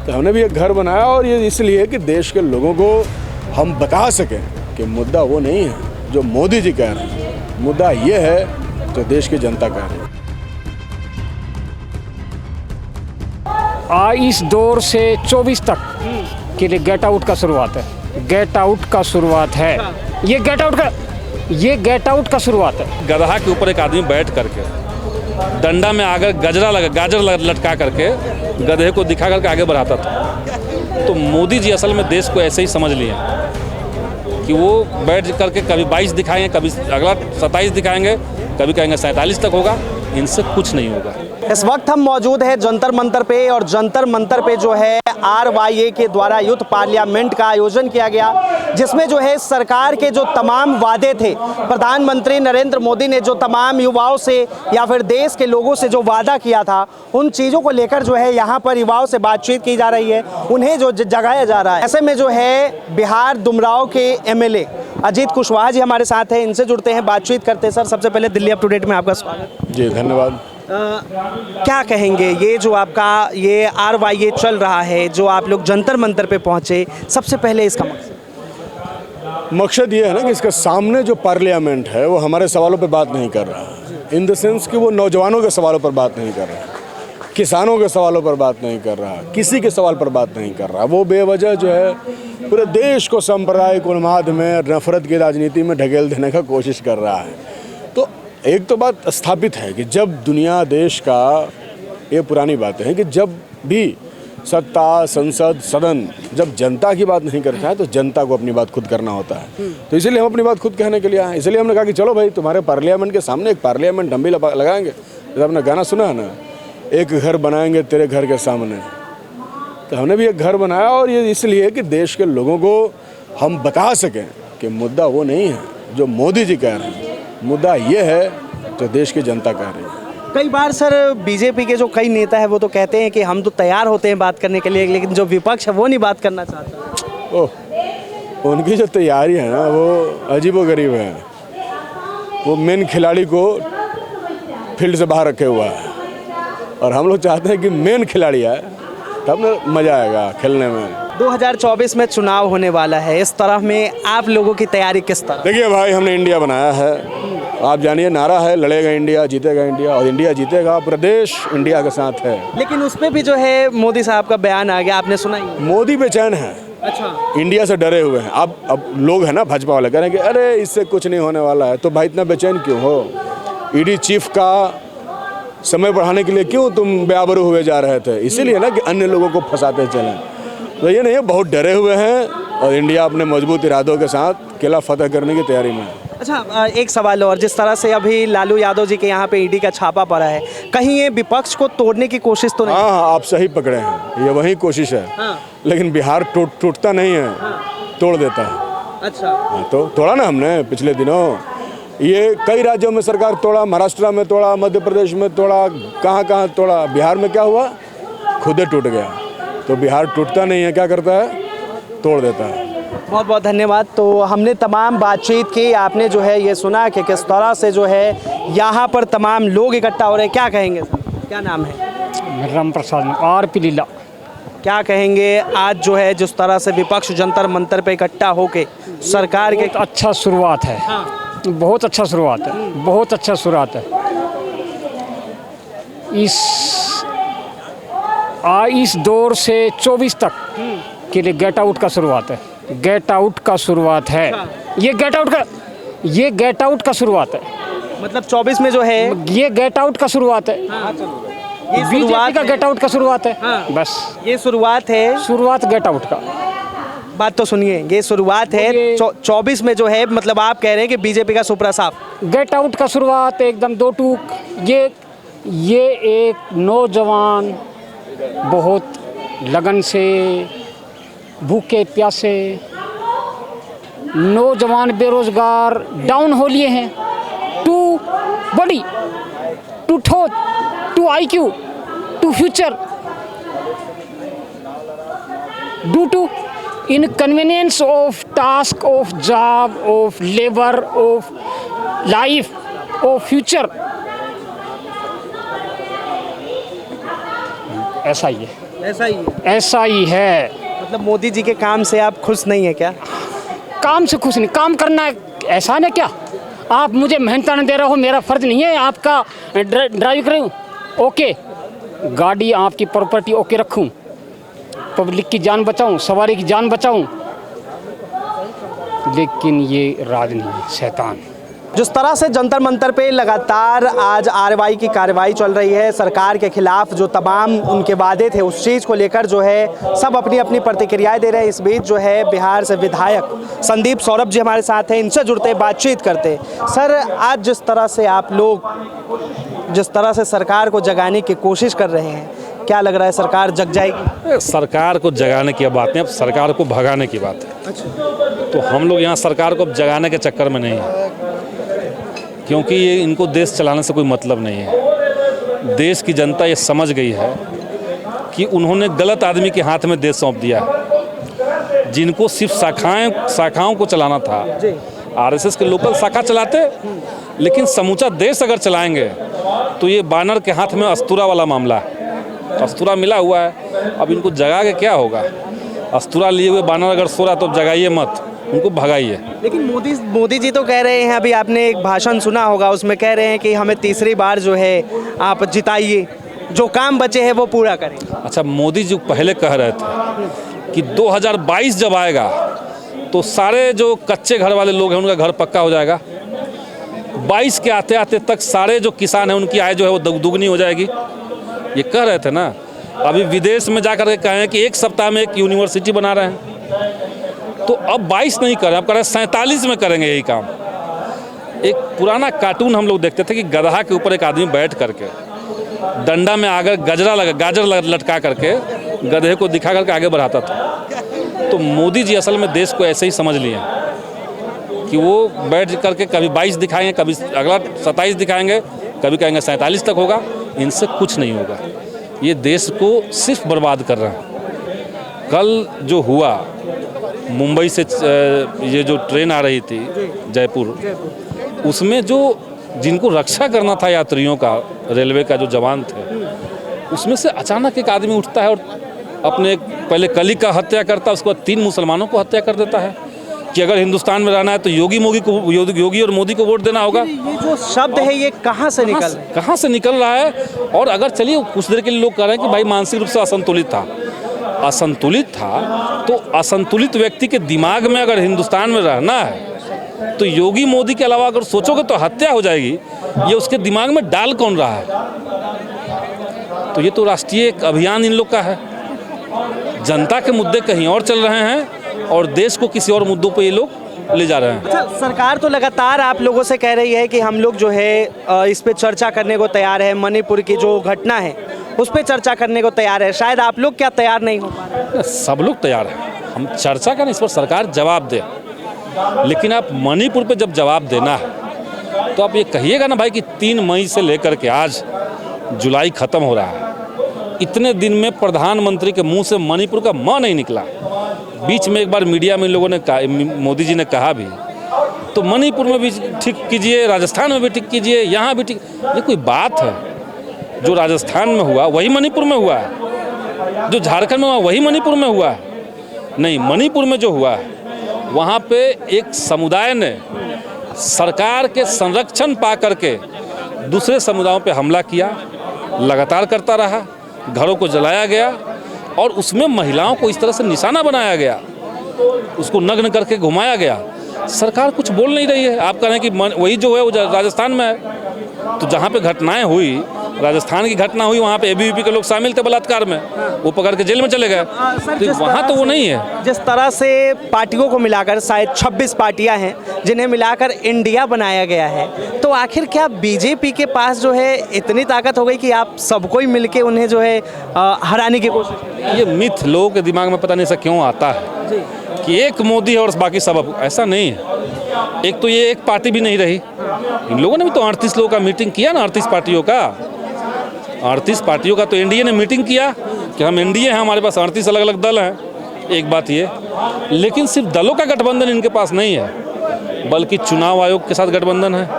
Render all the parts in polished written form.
तो हमने भी एक घर बनाया, और ये इसलिए कि देश के लोगों को हम बता सकें कि मुद्दा वो नहीं है जो मोदी जी कह रहे हैं, मुद्दा ये है जो देश की जनता कह रही है। इस दौर से 24 तक के लिए गेट आउट का शुरुआत है, गेट आउट का शुरुआत है, ये गेट आउट का शुरुआत है। गदहा के ऊपर एक आदमी बैठ करके डंडा में आगे गाजर लटका करके गधे को दिखा करके आगे बढ़ाता था। तो मोदी जी असल में देश को ऐसे ही समझ लिए कि वो बैठ करके कभी 22 दिखाएंगे, कभी अगला 27 दिखाएंगे, कभी कहेंगे 47 तक होगा। इनसे कुछ नहीं होगा। इस वक्त हम मौजूद हैं जंतर मंतर पे, और जंतर मंतर पे जो है RYA के द्वारा यूथ पार्लियामेंट का आयोजन किया गया, जिसमें जो है सरकार के जो तमाम वादे थे, प्रधानमंत्री नरेंद्र मोदी ने जो तमाम युवाओं से या फिर देश के लोगों से जो वादा किया था, उन चीज़ों को लेकर जो है यहाँ पर युवाओं से बातचीत की जा रही है, उन्हें जो जगाया जा रहा है। ऐसे में जो है बिहार डुमरांव के MLA अजीत कुशवाहा जी हमारे साथ हैं, इनसे जुड़ते हैं, बातचीत करते हैं। सर, सबसे पहले दिल्ली अप टू डेट में आपका स्वागत। जी धन्यवाद। क्या कहेंगे, ये जो आपका ये RYA चल रहा है, जो आप लोग जंतर मंतर पे पहुंचे, सबसे पहले इसका मकसद ये है ना कि इसके सामने जो पार्लियामेंट है वो हमारे सवालों पर बात नहीं कर रहा है, इन द सेंस कि वो नौजवानों के सवालों पर बात नहीं कर रहा है, किसानों के सवालों पर बात नहीं कर रहा, किसी के सवाल पर बात नहीं कर रहा। वो बेवजह जो है पूरे देश को सांप्रदायिक उन्माद में, नफरत की राजनीति में ढकेल देने का कोशिश कर रहा है। तो एक तो बात स्थापित है कि जब दुनिया देश का, ये पुरानी बातें हैं कि जब भी सत्ता, संसद, सदन जब जनता की बात नहीं करता है तो जनता को अपनी बात खुद करना होता है। तो इसीलिए हम अपनी बात खुद कहने के लिए आए। इसलिए हमने कहा कि चलो भाई, तुम्हारे पार्लियामेंट के सामने एक पार्लियामेंट हम भी लगाएंगे। जब आपने गाना सुना है ना, एक घर बनाएंगे तेरे घर के सामने, तो हमने भी एक घर बनाया, और ये इसलिए कि देश के लोगों को हम बता सकें कि मुद्दा वो नहीं है जो मोदी जी कह रहे हैं, मुद्दा ये है जो देश की जनता कह रही है। कई बार सर बीजेपी के जो कई नेता है वो तो कहते हैं कि हम तो तैयार होते हैं बात करने के लिए, लेकिन जो विपक्ष है वो नहीं बात करना चाहता। ओह, उनकी जो तैयारी है ना वो अजीबोगरीब है। वो मेन खिलाड़ी को फील्ड से बाहर रखे हुआ है, और हम लोग चाहते हैं कि मेन खिलाड़ी आए, तब ना मज़ा आएगा खेलने में। 2024 में चुनाव होने वाला है, इस तरह में आप लोगों की तैयारी किस तरह? देखिए भाई, हमने इंडिया बनाया है, आप जानिए, नारा है लड़ेगा इंडिया, जीतेगा इंडिया, और इंडिया जीतेगा। प्रदेश इंडिया के साथ है। लेकिन उस पर भी जो है मोदी साहब का बयान आ गया, आपने सुना ही? मोदी बेचैन है। अच्छा, इंडिया से डरे हुए हैं। अब लोग हैं ना भाजपा वाले, कह रहे हैं कि अरे इससे कुछ नहीं होने वाला है, तो भाई इतना बेचैन क्यों हो? ईडी चीफ का समय बढ़ाने के लिए क्यों तुम बेआबरू हुए जा रहे थे? इसीलिए ना कि अन्य लोगों को फंसाते चलें। तो ये नहीं, बहुत डरे हुए हैं, और इंडिया अपने मजबूत इरादों के साथ किला फतह करने की तैयारी में है। अच्छा, एक सवाल और, जिस तरह से अभी लालू यादव जी के यहाँ पे ईडी का छापा पड़ा है, कहीं ये विपक्ष को तोड़ने की कोशिश तो नहीं? हाँ, आप सही पकड़े हैं, ये वही कोशिश है। हाँ। लेकिन बिहार टूटता नहीं है। हाँ। तोड़ देता है। अच्छा। हाँ, तो तोड़ा ना हमने पिछले दिनों। ये कई राज्यों में सरकार तोड़ा, महाराष्ट्र में तोड़ा, मध्य प्रदेश में तोड़ा, कहाँ कहाँ तोड़ा। बिहार में क्या हुआ? खुद ही टूट गया। तो बिहार टूटता नहीं है, क्या करता है? तोड़ देता है। बहुत बहुत धन्यवाद। तो हमने तमाम बातचीत की, आपने जो है ये सुना कि किस तरह से जो है यहाँ पर तमाम लोग इकट्ठा हो रहे हैं। क्या कहेंगे सर, क्या नाम है? राम प्रसाद RP लीला। क्या कहेंगे आज जो है जिस तरह से विपक्ष जंतर मंतर पे इकट्ठा होके सरकार के? अच्छा शुरुआत है। हाँ। बहुत अच्छा शुरुआत है, बहुत अच्छा शुरुआत है। इस दौर से 24 तक के लिए गेट आउट का शुरुआत है, गेट आउट का शुरुआत है। ये गेट आउट का शुरुआत है। मतलब 24 में जो है ये गेट आउट का शुरुआत है। ये बीजेपी का गेट आउट का शुरुआत है। हाँ। बस ये शुरुआत है, शुरुआत गेट आउट का। बात तो सुनिए, ये शुरुआत है। 24 में जो है मतलब आप कह रहे हैं कि बीजेपी का सुपरा साफ। गेट आउट का शुरुआत एकदम दो टूक। ये एक नौजवान बहुत लगन से, भूखे प्यासे नौजवान बेरोजगार डाउन हो लिए हैं, to body, to thought, to IQ, to future, due to inconvenience of task, of job, of labor, of life, of future। ऐसा ही है। ऐसा ही है। ऐसा ही है। मतलब मोदी जी के काम से आप खुश नहीं है क्या? काम से खुश नहीं, काम करना ऐसा है क्या? आप मुझे मेहनताना दे रहे हो, मेरा फर्ज नहीं है आपका ड्राइव करूँ? ओके, गाड़ी आपकी प्रॉपर्टी ओके रखूँ, पब्लिक की जान बचाऊँ, सवारी की जान बचाऊँ, लेकिन ये राज नहीं है, शैतान। जिस तरह से जंतर मंतर पे लगातार आज आरवाई की कार्रवाई चल रही है, सरकार के खिलाफ जो तमाम उनके वादे थे उस चीज़ को लेकर जो है सब अपनी अपनी प्रतिक्रियाएं दे रहे हैं। इस बीच जो है बिहार से विधायक संदीप सौरभ जी हमारे साथ हैं, इनसे जुड़ते बातचीत करते। सर, आज जिस तरह से आप लोग जिस तरह से सरकार को जगाने की कोशिश कर रहे हैं, क्या लग रहा है सरकार जग जाएगी? सरकार को जगाने की बात नहीं, अब सरकार को भगाने की बात है। तो हम लोग यहाँ सरकार को जगाने के चक्कर में नहीं है, क्योंकि ये इनको देश चलाने से कोई मतलब नहीं है। देश की जनता ये समझ गई है कि उन्होंने गलत आदमी के हाथ में देश सौंप दिया है। जिनको सिर्फ शाखाओं को चलाना था, आरएसएस के लोकल शाखा चलाते, लेकिन समूचा देश अगर चलाएंगे तो ये बानर के हाथ में अस्तूरा वाला मामला है। अस्तूरा मिला हुआ है, अब इनको जगा के क्या होगा? अस्तूरा लिए हुए बानर अगर सो रहा तो जगाइए मत, उनको भगाइए। लेकिन मोदी जी तो कह रहे हैं, अभी आपने एक भाषण सुना होगा, उसमें कह रहे हैं कि हमें तीसरी बार जो है आप जिताइए, जो काम बचे हैं वो पूरा करें। अच्छा, मोदी जी पहले कह रहे थे कि 2022 जब आएगा तो सारे जो कच्चे घर वाले लोग हैं उनका घर पक्का हो जाएगा। 22 के आते आते तक सारे जो किसान हैं उनकी आय जो है वो दुगनी हो जाएगी, ये कह रहे थे ना। अभी विदेश में जाकर के कहे हैं कि एक सप्ताह में एक यूनिवर्सिटी बना रहे हैं, तो अब 22 नहीं कर रहे, अब कर रहे 47 में करेंगे यही काम। एक पुराना कार्टून हम लोग देखते थे कि गधा के ऊपर एक आदमी बैठ करके डंडा में आगे गाजर लटका करके गधे को दिखा करके आगे बढ़ाता था। तो मोदी जी असल में देश को ऐसे ही समझ लिए कि वो बैठ करके कभी 22 दिखाएंगे, कभी अगला 27 दिखाएंगे, कभी कहेंगे 47 तक होगा। इनसे कुछ नहीं होगा, ये देश को सिर्फ बर्बाद कर रहे हैं। कल जो हुआ, मुंबई से ये जो ट्रेन आ रही थी जयपुर, उसमें जो जिनको रक्षा करना था यात्रियों का, रेलवे का जो जवान थे, उसमें से अचानक एक आदमी उठता है और अपने पहले कलीग का हत्या करता है, उसके बाद 3 मुसलमानों को हत्या कर देता है कि अगर हिंदुस्तान में रहना है तो योगी और मोदी को वोट देना होगा। ये जो शब्द है ये कहाँ से निकल रहा है? और अगर चलिए कुछ देर के लिए लोग कह रहे हैं कि भाई मानसिक रूप से असंतुलित था, तो असंतुलित व्यक्ति के दिमाग में अगर हिंदुस्तान में रहना है तो योगी मोदी के अलावा अगर सोचोगे तो हत्या हो जाएगी। ये उसके दिमाग में डाल कौन रहा है? तो ये तो राष्ट्रीय एक अभियान इन लोग का है। जनता के मुद्दे कहीं और चल रहे हैं और देश को किसी और मुद्दों पे ये लोग ले जा रहे हैं। अच्छा, सरकार तो लगातार आप लोगों से कह रही है कि हम लोग जो है इस पे चर्चा करने को तैयार है, मणिपुर की जो घटना है उस पे चर्चा करने को तैयार है। शायद आप लोग क्या तैयार नहीं हो पा रहे? सब लोग तैयार हैं, हम चर्चा करें, इस पर सरकार जवाब दे। लेकिन आप मणिपुर पे जब जवाब देना है तो आप ये कहिएगा ना भाई कि 3 मई से लेकर के आज जुलाई ख़त्म हो रहा है, इतने दिन में प्रधानमंत्री के मुंह से मणिपुर का म नहीं निकला। बीच में एक बार मीडिया में इन लोगों ने कहा, मोदी जी ने कहा भी, तो मणिपुर में भी ठीक कीजिए, राजस्थान में भी ठीक कीजिए, यहाँ भी ठीक। ये कोई बात है? जो राजस्थान में हुआ वही मणिपुर में हुआ है, जो झारखंड में हुआ वही मणिपुर में हुआ है? नहीं, मणिपुर में जो हुआ है वहाँ पे एक समुदाय ने सरकार के संरक्षण पा करके दूसरे समुदायों पे हमला किया, लगातार करता रहा, घरों को जलाया गया और उसमें महिलाओं को इस तरह से निशाना बनाया गया, उसको नग्न करके घुमाया गया। सरकार कुछ बोल नहीं रही है। आप कह रहे हैं कि वही जो है वो राजस्थान में है, तो जहाँ पे घटनाएं हुई, राजस्थान की घटना हुई, वहाँ पे एबीवीपी के लोग शामिल थे बलात्कार में, वो पकड़ के जेल में चले गए। तो वहाँ तो वो नहीं है। जिस तरह से पार्टियों को मिलाकर शायद 26 पार्टियां हैं जिन्हें मिलाकर इंडिया बनाया गया है, तो आखिर क्या बीजेपी के पास जो है इतनी ताकत हो गई कि आप सबको ही मिलके उन्हें जो है हराने की कोशिश? ये मिथ लोगों के दिमाग में पता नहीं ऐसा क्यों आता है कि एक मोदी है और बाकी सब। ऐसा नहीं है। एक तो ये एक पार्टी भी नहीं रही, इन लोगों ने भी तो 38 लोगों का मीटिंग किया ना, 38 पार्टियों का। 38 पार्टियों का तो एनडीए ने मीटिंग किया कि हम एनडीए हैं, हमारे पास 38 अलग अलग दल हैं। एक बात ये, लेकिन सिर्फ दलों का गठबंधन इनके पास नहीं है, बल्कि चुनाव आयोग के साथ गठबंधन है,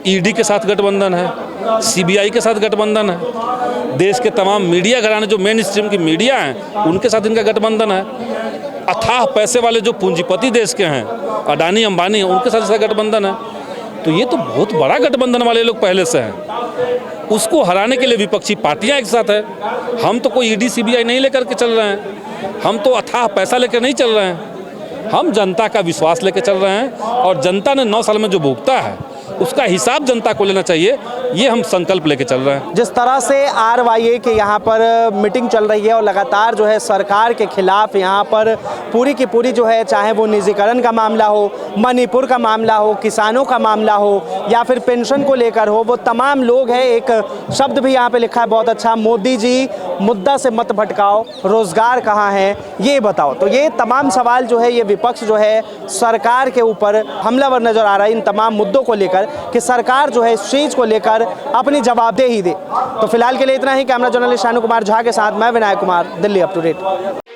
ईडी के साथ गठबंधन है, सीबीआई के साथ गठबंधन है, देश के तमाम मीडिया घराने जो मेन स्ट्रीम की मीडिया हैं उनके साथ इनका गठबंधन है। अथाह पैसे वाले जो पूंजीपति देश के हैं, अडानी अंबानी, उनके साथ इसका गठबंधन है। तो ये तो बहुत बड़ा गठबंधन वाले लोग पहले से हैं। उसको हराने के लिए विपक्षी पार्टियां एक साथ है। हम तो कोई ईडी सीबीआई नहीं लेकर के चल रहे हैं, हम तो अथाह पैसा लेकर नहीं चल रहे हैं, हम जनता का विश्वास लेकर चल रहे हैं। और जनता ने 9 साल में जो भुगता है उसका हिसाब जनता को लेना चाहिए, ये हम संकल्प लेके चल रहे हैं। जिस तरह से RYA के यहाँ पर मीटिंग चल रही है और लगातार जो है सरकार के खिलाफ यहाँ पर पूरी की पूरी जो है, चाहे वो निजीकरण का मामला हो, मणिपुर का मामला हो, किसानों का मामला हो या फिर पेंशन को लेकर हो, वो तमाम लोग हैं। एक शब्द भी यहाँ पे लिखा है बहुत अच्छा, मोदी जी मुद्दा से मत भटकाओ, रोजगार कहाँ है ये बताओ। तो ये तमाम सवाल जो है, ये विपक्ष जो है सरकार के ऊपर हमलावर नजर आ रहा है इन तमाम मुद्दों को लेकर कि सरकार जो है इस चीज़ को लेकर अपनी जवाबदेही दे। तो फिलहाल के लिए इतना ही। कैमरा जर्नलिस्ट शानू कुमार झा के साथ मैं Vinayak Kumar, Delhi up to date.